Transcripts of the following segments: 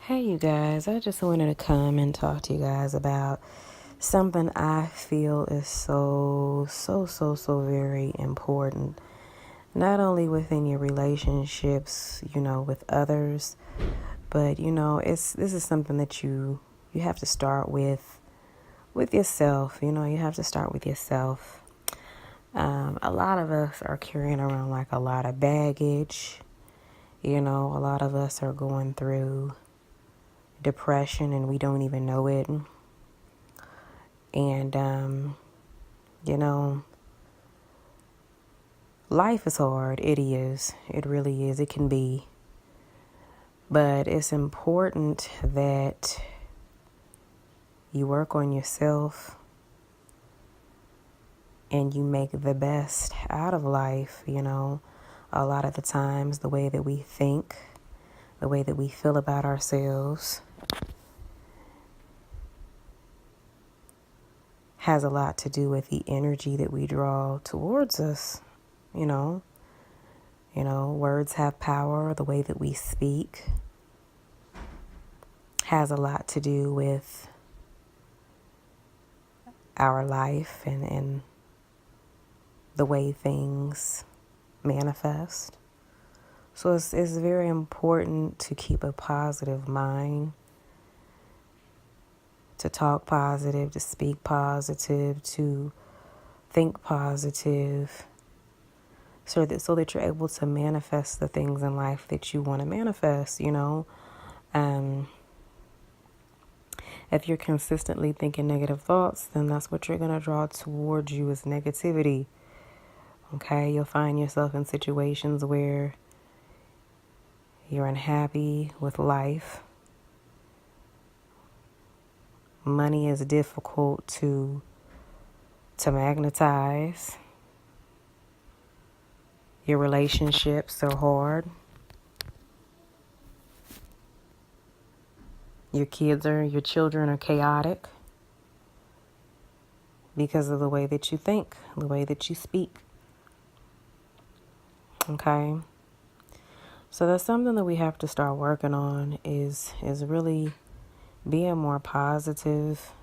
Hey, you guys, I just wanted to come and talk to you guys about something I feel is so very important. Not only within your relationships, with others, but this is something that you have to start with yourself. You have to start with yourself. A lot of us are carrying around like a lot of baggage. A lot of us are going through depression and we don't even know it. And, life is hard. It is. It really is. It can be. But it's important that you work on yourself and you make the best out of life. A lot of the times the way that we think, the way that we feel about ourselves has a lot to do with the energy that we draw towards us. Words have power. The way that we speak has a lot to do with our life and the way things manifest. So it's very important to keep a positive mind, to talk positive, to speak positive, to think positive, so that you're able to manifest the things in life that you want to manifest. If you're consistently thinking negative thoughts, then that's what you're going to draw towards you is negativity. Okay, you'll find yourself in situations where you're unhappy with life. Money is difficult to magnetize. Your relationships are hard. Your children are chaotic because of the way that you think, the way that you speak. Okay? So that's something that we have to start working on is really being more positive.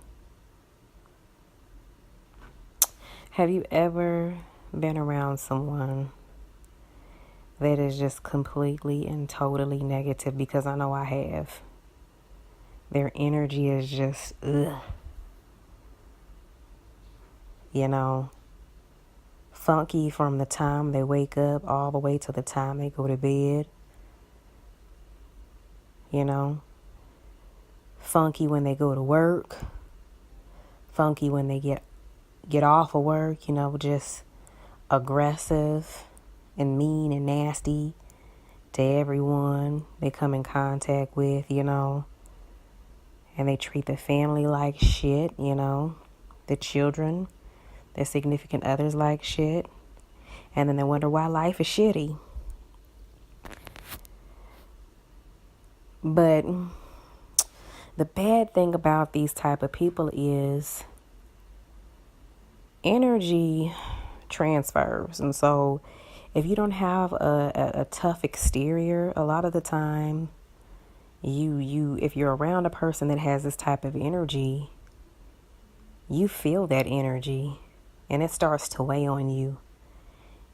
Have you ever been around someone that is just completely and totally negative? Because I know I have. Their energy is just, funky from the time they wake up all the way to the time they go to bed. Funky when they go to work. Funky when they get off of work, just aggressive and mean and nasty to everyone they come in contact with, and they treat the family like shit, the children, their significant others like shit, and then they wonder why life is shitty. But the bad thing about these type of people is energy transfers. And so if you don't have a tough exterior, a lot of the time if you're around a person that has this type of energy, you feel that energy and it starts to weigh on you.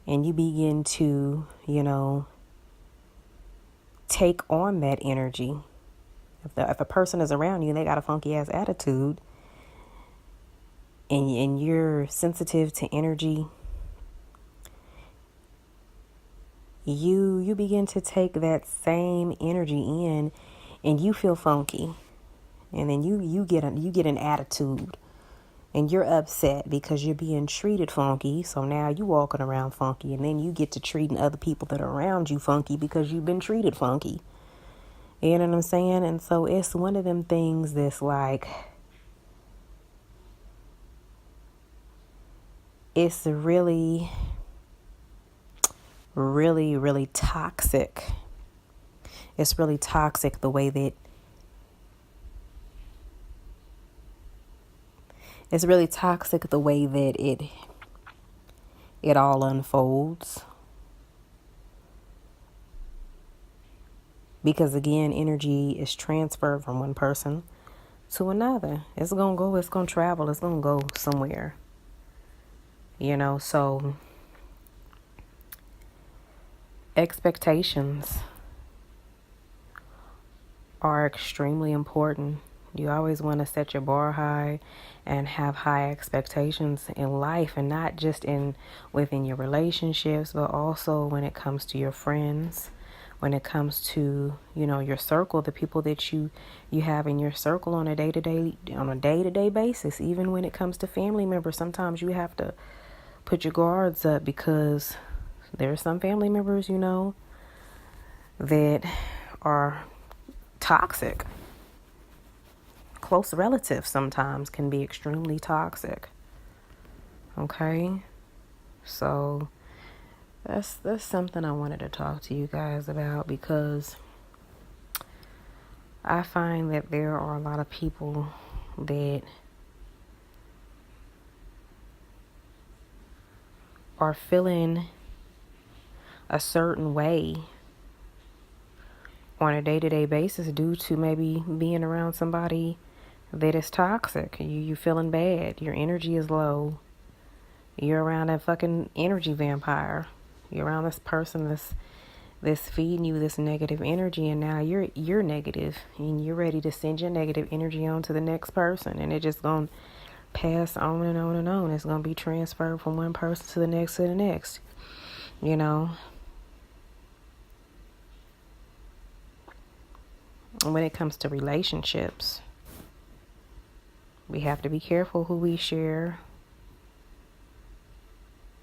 And you begin to, take on that energy. If a person is around you and they got a funky ass attitude and you're sensitive to energy, you begin to take that same energy in and you feel funky. And then you get an attitude and you're upset because you're being treated funky. So now you walking around funky, and then you get to treating other people that are around you funky because you've been treated funky. You know what I'm saying? And so it's one of them things that's like, it's really, really, really toxic. It's really toxic the way that it all unfolds. Because again, energy is transferred from one person to another. It's going to go, it's going to travel, it's going to go somewhere. So expectations are extremely important. You always want to set your bar high and have high expectations in life, and not just within your relationships, but also when it comes to your friends, when it comes to, your circle, the people that you have in your circle on a day-to-day basis. Even when it comes to family members, sometimes you have to put your guards up, because there are some family members, that are toxic. Close relatives sometimes can be extremely toxic. Okay? So that's something I wanted to talk to you guys about, because I find that there are a lot of people that are feeling a certain way on a day-to-day basis due to maybe being around somebody that is toxic. You're feeling bad. Your energy is low. You're around a fucking energy vampire. You're around this person that's feeding you this negative energy, and now you're negative, and you're ready to send your negative energy on to the next person, and it just gonna pass on and on and on. It's gonna be transferred from one person to the next to the next. When it comes to relationships, we have to be careful who we share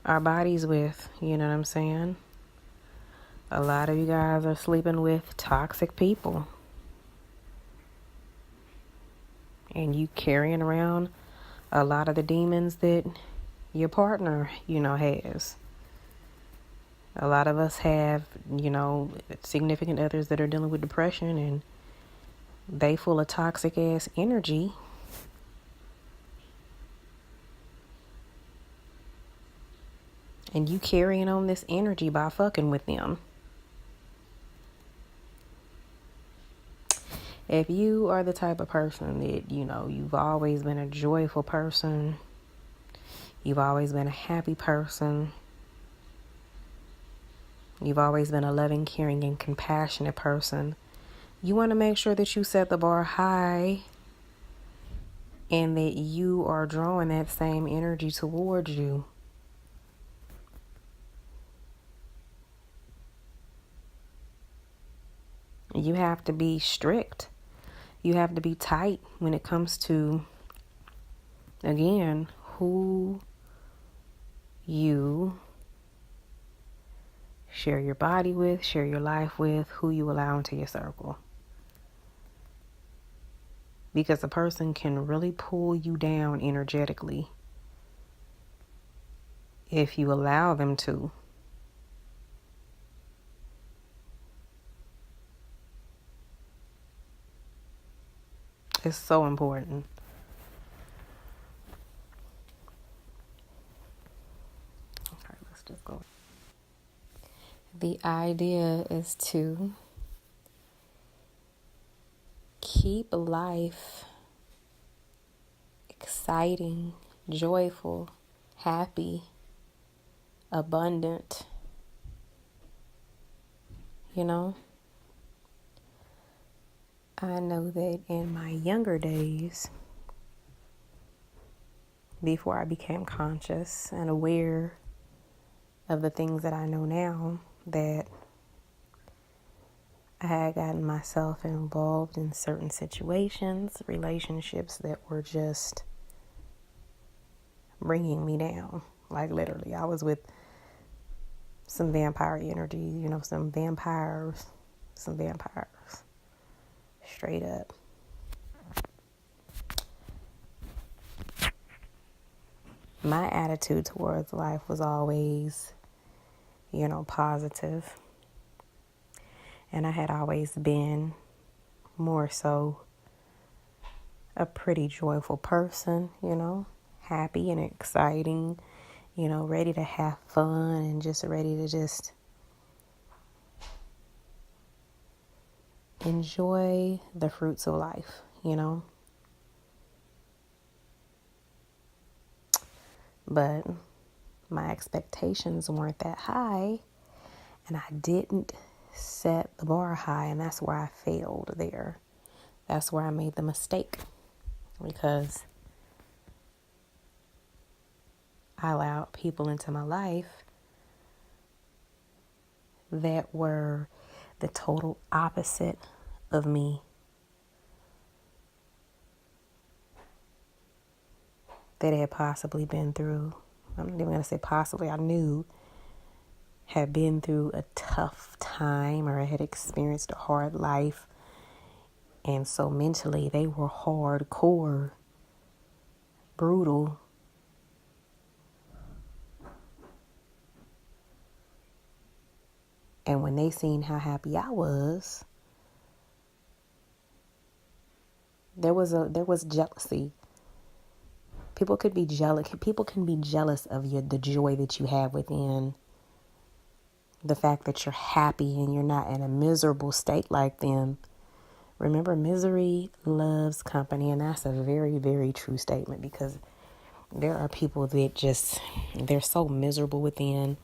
our bodies with. You know what I'm saying? A lot of you guys are sleeping with toxic people, and you carrying around a lot of the demons that your partner, has. A lot of us have, significant others that are dealing with depression, and they full of toxic ass energy. And you carrying on this energy by fucking with them. If you are the type of person that, you've always been a joyful person, you've always been a happy person, you've always been a loving, caring, and compassionate person, you want to make sure that you set the bar high and that you are drawing that same energy towards you. You have to be strict. You have to be tight when it comes to, again, who you share your body with, share your life with, who you allow into your circle. Because a person can really pull you down energetically if you allow them to. It's so important. Okay, let's just go. The idea is to keep life exciting, joyful, happy, abundant. I know that in my younger days, before I became conscious and aware of the things that I know now, that I had gotten myself involved in certain situations, relationships that were just bringing me down. Like literally, I was with some vampire energy, some vampires. Straight up. My attitude towards life was always, positive. And I had always been more so a pretty joyful person, happy and exciting, ready to have fun and just ready to just enjoy the fruits of life, you know. But my expectations weren't that high, and I didn't set the bar high, and that's where I failed there. That's where I made the mistake, because I allowed people into my life that were the total opposite of me. That had possibly been through, I'm not even going to say possibly, I knew had been through a tough time or had experienced a hard life. And so mentally they were hardcore, brutal. And when they seen how happy I was, there was jealousy. People could be jealous. People can be jealous of the joy that you have within, the fact that you're happy and you're not in a miserable state like them. Remember, misery loves company, and that's a very, very true statement, because there are people that they're so miserable within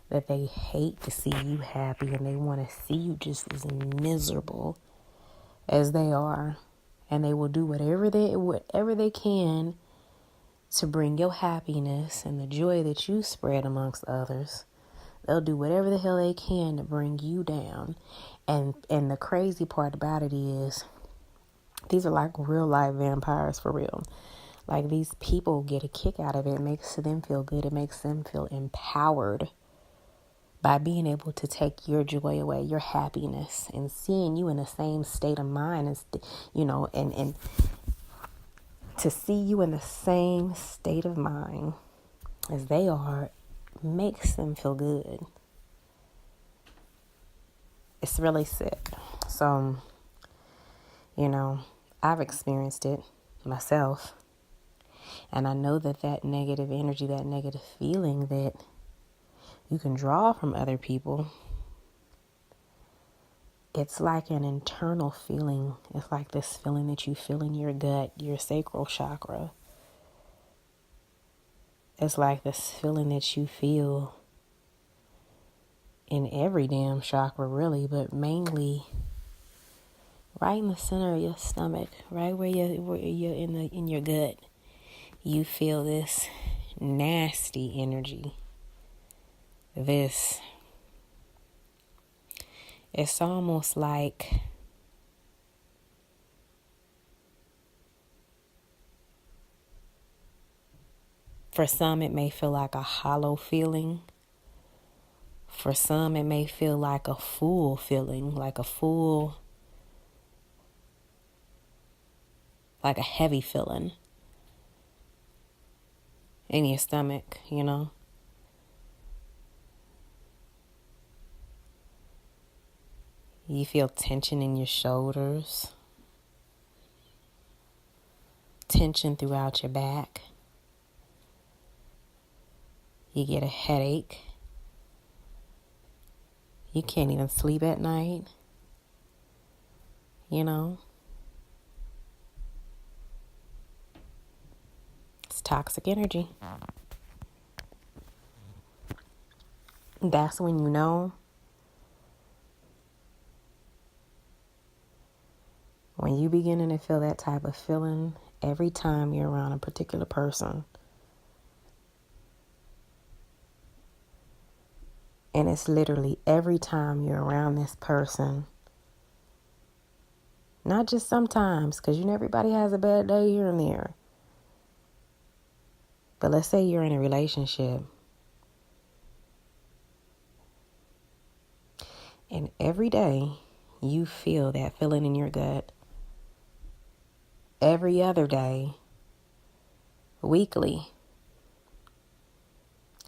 that they hate to see you happy, and they want to see you just as miserable as they are, and they will do whatever they can to bring your happiness and the joy that you spread amongst others. They'll do whatever the hell they can to bring you down. And the crazy part about it is, these are like real life vampires for real. Like, these people get a kick out of it. It makes them feel good. It makes them feel empowered by being able to take your joy away, your happiness, and seeing you in the same state of mind, and to see you in the same state of mind as they are makes them feel good. It's really sick. So, I've experienced it myself. And I know that negative energy, that negative feeling that you can draw from other people, it's like an internal feeling. It's like this feeling that you feel in your gut, your sacral chakra. It's like this feeling that you feel in every damn chakra, really, but mainly right in the center of your stomach, right where you're in your gut. You feel this nasty energy. It's almost like for some it may feel like a hollow feeling. For some it may feel like a full feeling, like a heavy feeling in your stomach, You feel tension in your shoulders, tension throughout your back. You get a headache. You can't even sleep at night, It's toxic energy. That's when you know. When you beginning to feel that type of feeling every time you're around a particular person, and it's literally every time you're around this person, not just sometimes, because everybody has a bad day here and there. But let's say you're in a relationship, and every day you feel that feeling in your gut. Every other day, weekly,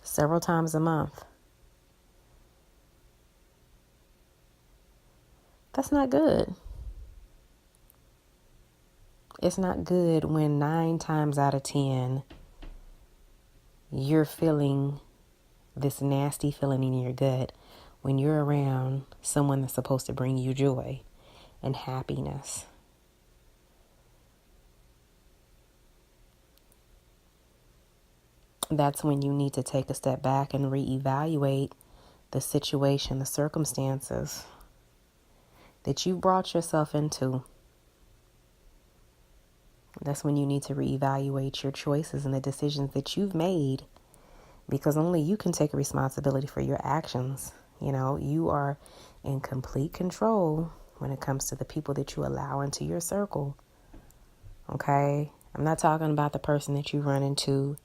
several times a month. That's not good. It's not good when 9 times out of 10 you're feeling this nasty feeling in your gut when you're around someone that's supposed to bring you joy. and happiness. That's when you need to take a step back and reevaluate the situation, the circumstances that you brought yourself into. That's when you need to reevaluate your choices and the decisions that you've made, because only you can take responsibility for your actions. You know, you are in complete control when it comes to the people that you allow into your circle. Okay? I'm not talking about the person that you run into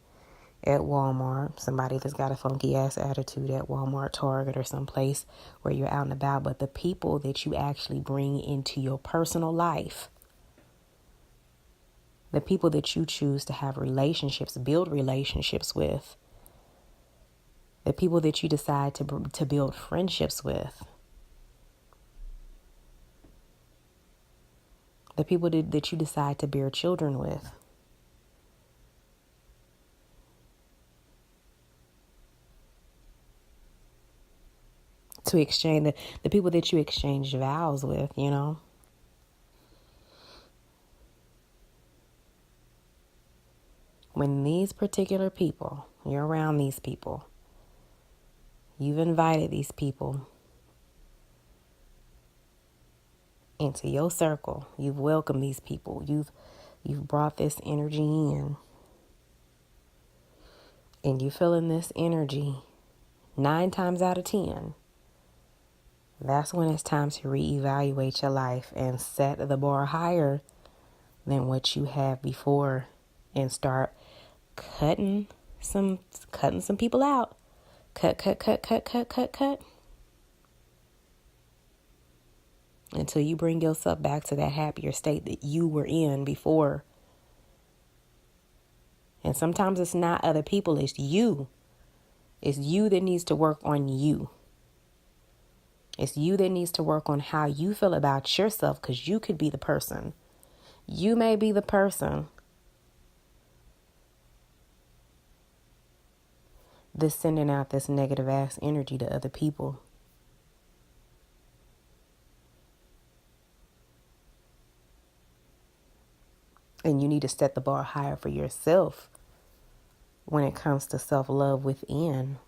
at Walmart, somebody that's got a funky ass attitude at Walmart, Target, or someplace where you're out and about, but the people that you actually bring into your personal life, the people that you choose to have relationships, build relationships with, the people that you decide to build friendships with, the people that you decide to bear children with. To exchange the people that you exchange vows with, you know. When these particular people, you're around these people, you've invited these people into your circle, you've welcomed these people, you've brought this energy in, and you feeling this energy 9 times out of 10, that's when it's time to reevaluate your life and set the bar higher than what you have before, and start cutting some people out. Cut. Until you bring yourself back to that happier state that you were in before. And sometimes it's not other people, it's you. It's you that needs to work on you. It's you that needs to work on how you feel about yourself, because you could be the person. You may be the person that's sending out this negative ass energy to other people. And you need to set the bar higher for yourself when it comes to self-love within.